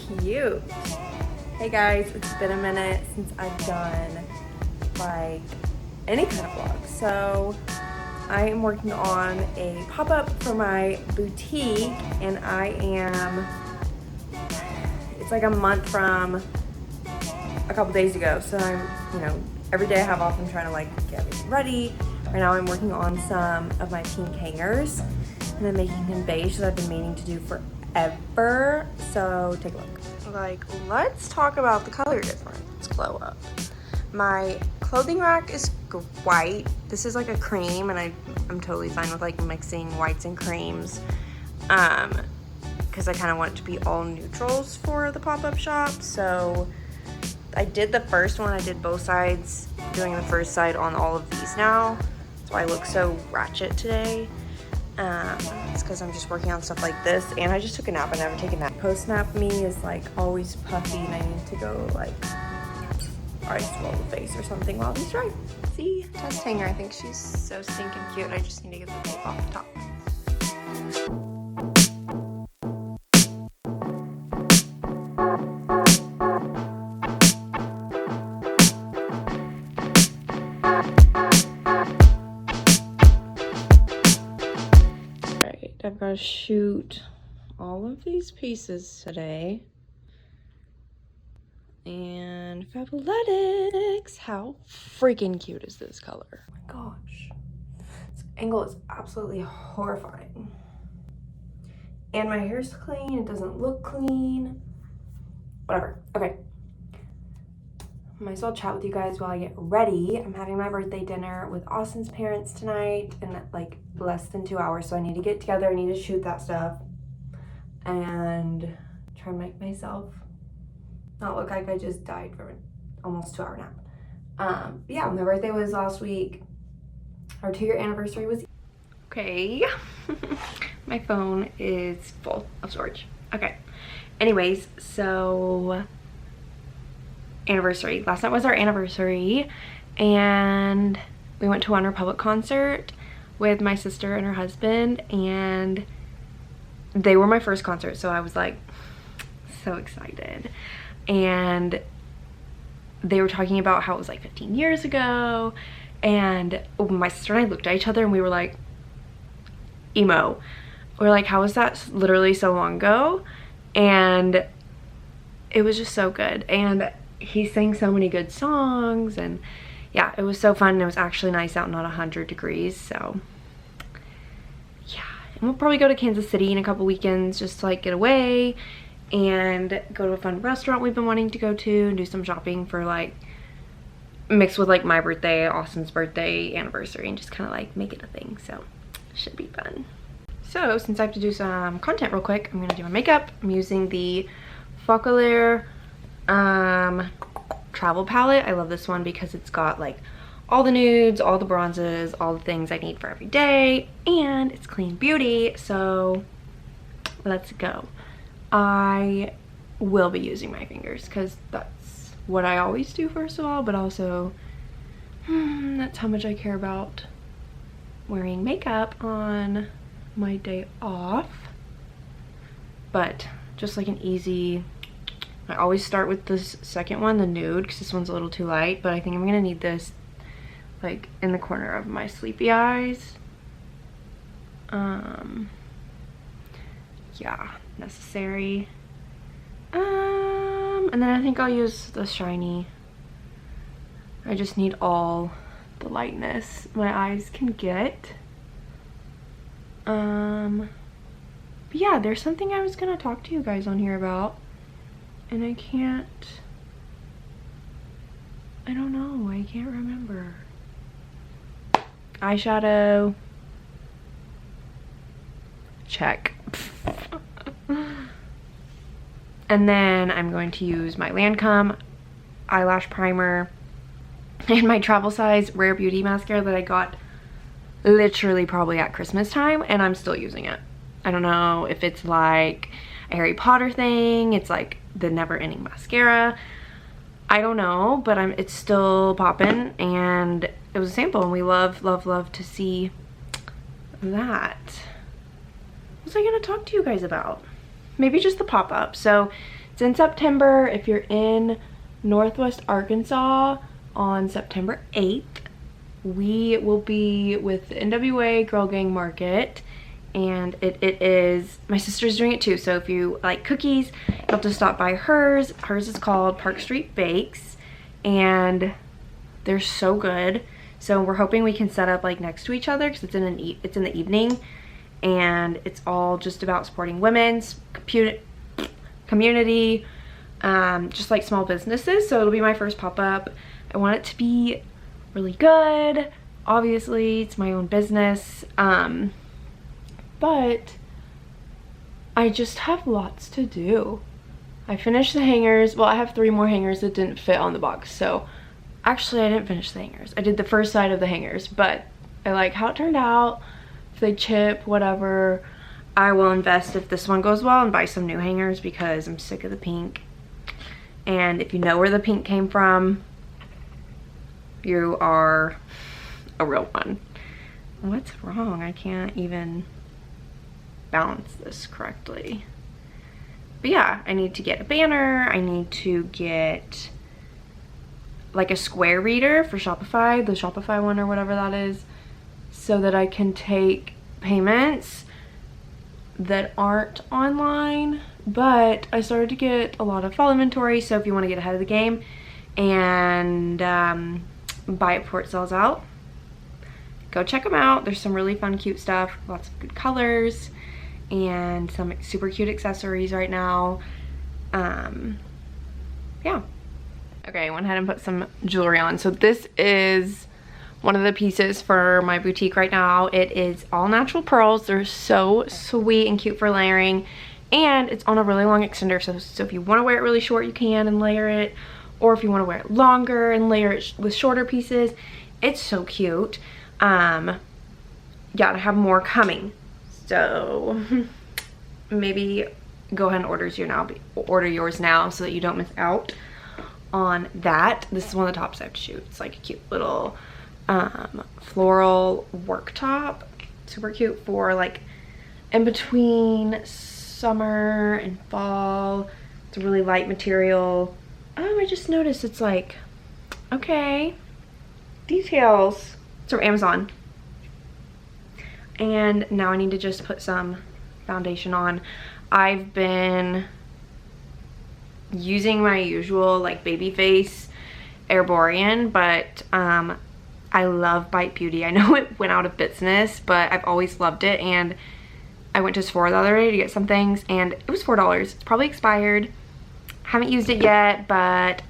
cute. Hey guys, it's been a minute since I've done like any kind of vlog. So I am working on a pop-up for my boutique, and it's like a month from a couple days ago. So I'm, every day I have off, I'm trying to like get everything ready. Right now I'm working on some of my pink hangers and then making them beige that I've been meaning to do forever. So take a look. Like, let's talk about the color difference, glow up. My clothing rack is white. This is like a cream, and I'm totally fine with like mixing whites and creams because I kind of want it to be all neutrals for the pop-up shop. So I did the first one, I did both sides, doing the first side on all of these now. So I look so ratchet today. It's because I'm just working on stuff like this, and I just took a nap. I never take a nap. Post-nap me is like always puffy, and I need to go like ice roll the face or something while these dry. See, test hanger. I think she's so stinking cute. I just need to get the tape off the top. I've got to shoot all of these pieces today. And Fabuletics, how freaking cute is this color? Oh my gosh, this angle is absolutely horrifying. And my hair's clean, it doesn't look clean. Whatever, okay. Might as well chat with you guys while I get ready. I'm having my birthday dinner with Austin's parents tonight in like less than 2 hours, so I need to get together. I need to shoot that stuff and try and make myself not look like I just died from an almost 2-hour nap. Yeah, my birthday was last week. Our 2-year anniversary was... Okay. My phone is full of storage. Okay. Anyways, so... anniversary. Last night was our anniversary, and we went to One Republic concert with my sister and her husband, and they were my first concert, so I was like so excited. And they were talking about how it was like 15 years ago, and my sister and I looked at each other and we were like emo. We're like, how was that literally so long ago? And it was just so good, and he sang so many good songs, and yeah, it was so fun. It was actually nice out, not 100 degrees, so yeah. And we'll probably go to Kansas City in a couple weekends just to like get away and go to a fun restaurant we've been wanting to go to and do some shopping for like mixed with like my birthday, Austin's birthday, anniversary, and just kind of like make it a thing. So should be fun. So since I have to do some content real quick, I'm gonna do my makeup. I'm using the Focalaire travel palette. I love this one because it's got like all the nudes, all the bronzes, all the things I need for every day, and it's clean beauty. So let's go. I will be using my fingers because that's what I always do, first of all, but also that's how much I care about wearing makeup on my day off. But just like an easy, I always start with this second one, the nude, because this one's a little too light, but I think I'm gonna need this like in the corner of my sleepy eyes. Yeah, necessary. And then I think I'll use the shiny. I just need all the lightness my eyes can get. But yeah, there's something I was gonna talk to you guys on here about, and I don't know, I can't remember. Eyeshadow. Check. And then I'm going to use my Lancome eyelash primer and my travel size Rare Beauty mascara that I got literally probably at Christmas time, and I'm still using it. I don't know if it's like a Harry Potter thing, it's like the never-ending mascara. I don't know, but it's still popping, and it was a sample, and we love to see that. What was I gonna talk to you guys about? Maybe just the pop-up. So It's in September. If you're in Northwest Arkansas on September 8th, we will be with the NWA Girl Gang Market, and it is, my sister's doing it too, so if you like cookies, you have to stop by hers. Hers is called Park Street Bakes, and they're so good. So we're hoping we can set up like next to each other, because it's in the evening, and it's all just about supporting women's community, just like small businesses. So it'll be my first pop-up. I want it to be really good. Obviously it's my own business, but I just have lots to do. I finished the hangers. Well, I have 3 more hangers that didn't fit on the box. So actually I didn't finish the hangers. I did the first side of the hangers, but I like how it turned out. If they chip, whatever, I will invest if this one goes well and buy some new hangers, because I'm sick of the pink. And if you know where the pink came from, you are a real one. What's wrong? I can't even balance this correctly. But yeah, I need to get a banner. I need to get like a square reader for Shopify, the Shopify one or whatever that is, so that I can take payments that aren't online. But I started to get a lot of fall inventory, so if you want to get ahead of the game and buy it before it sells out, go check them out. There's some really fun, cute stuff, lots of good colors, and some super cute accessories right now. Yeah. Okay, I went ahead and put some jewelry on. So this is one of the pieces for my boutique right now. It is all natural pearls. They're so sweet and cute for layering, and it's on a really long extender. So if you want to wear it really short, you can and layer it, or if you want to wear it longer and layer it with shorter pieces, it's so cute. Yeah, I have more coming, so maybe go ahead and order yours now so that you don't miss out on that. This is one of the tops I have to shoot. It's like a cute little floral work top, super cute for like in between summer and fall. It's a really light material. Oh, I just noticed it's like, okay, details. It's from Amazon. And now I need to just put some foundation on. I've been using my usual like baby face Airborean, but I love Bite Beauty. I know it went out of business, but I've always loved it, and I went to Sephora the other day to get some things, and it was $4. It's probably expired. Haven't used it yet, but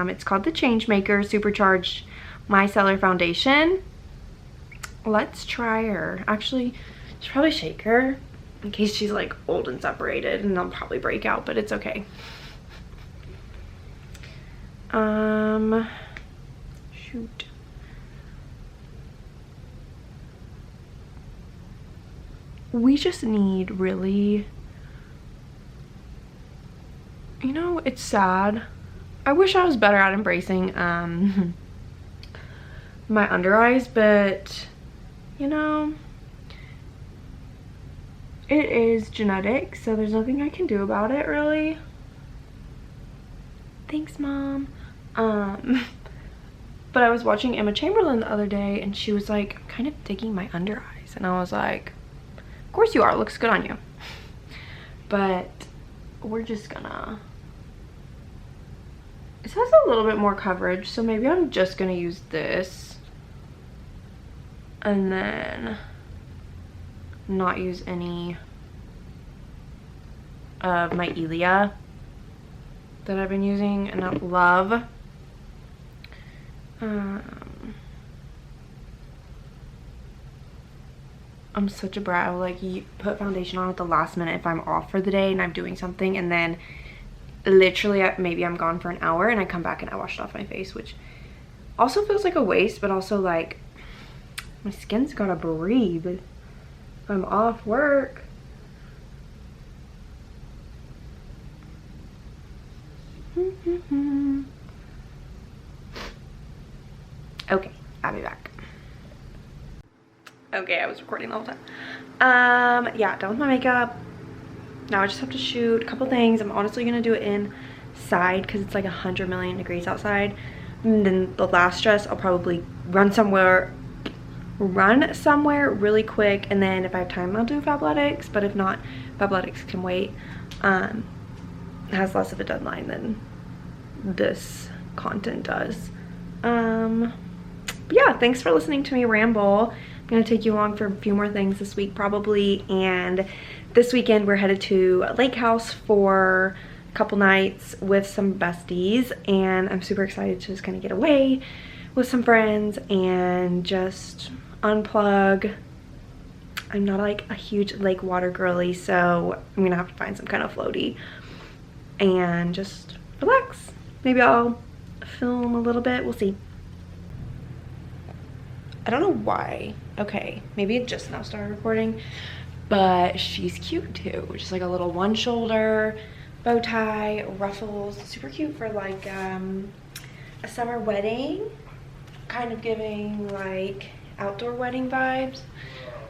it's called the Changemaker Supercharged Micellar Foundation. Let's try her. Actually, I should probably shake her in case she's like old and separated, and they'll probably break out, but it's okay. Shoot. We just need really, you know, it's sad. I wish I was better at embracing my under eyes, but you know, it is genetic, so there's nothing I can do about it really. Thanks, Mom. But I was watching Emma Chamberlain the other day, and she was like, I'm kind of digging my under eyes, and I was like, of course you are, it looks good on you. But we're just gonna, it has a little bit more coverage, so maybe I'm just gonna use this and then not use any of my Ilia that I've been using and I love. I'm such a brat. I will like put foundation on at the last minute if I'm off for the day and I'm doing something, and then literally maybe I'm gone for an hour and I come back and I washed off my face, which also feels like a waste, but also like my skin's gotta breathe if I'm off work. Okay, I'll be back. Okay, I was recording the whole time. Yeah, done with my makeup. now I just have to shoot a couple things. I'm honestly gonna do it inside because it's like 100 million degrees outside. And then the last dress, I'll probably run somewhere really quick, and then if I have time I'll do Fabletics, but if not, Fabletics can wait. It has less of a deadline than this content does. But yeah, thanks for listening to me ramble. I'm gonna take you along for a few more things this week probably, and this weekend we're headed to a lake house for a couple nights with some besties, and I'm super excited to just kind of get away with some friends and just unplug. I'm not like a huge lake water girly, so I'm gonna have to find some kind of floaty and just relax. Maybe I'll film a little bit, we'll see. I don't know why. Okay, maybe it just now started recording, but she's cute too. Just like a little one shoulder, bow tie, ruffles, super cute for like a summer wedding, kind of giving like outdoor wedding vibes.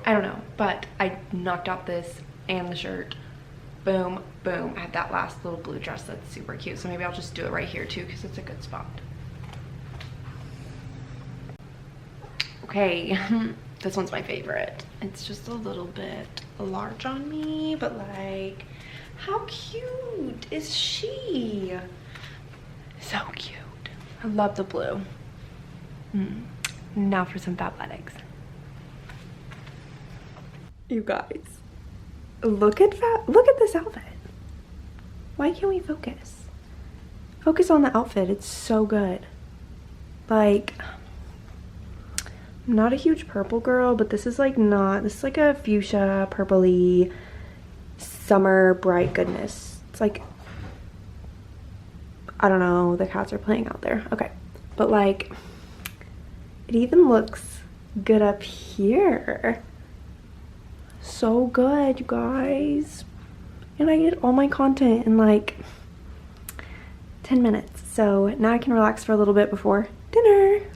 I don't know, but I knocked out this and the shirt. Boom, boom. I have that last little blue dress that's super cute, so maybe I'll just do it right here too because it's a good spot. Okay, this one's my favorite. It's just a little bit large on me, but like, how cute is she? So cute. I love the blue. Now for some Fabletics. You guys, look at this outfit. Why can't we focus? Focus on the outfit. It's so good. Like, I'm not a huge purple girl, but this is like this is like a fuchsia, purpley, summer bright goodness. It's like, I don't know, the cats are playing out there. Okay, but like, it even looks good up here. So good, you guys. And I get all my content in like 10 minutes. So now I can relax for a little bit before dinner.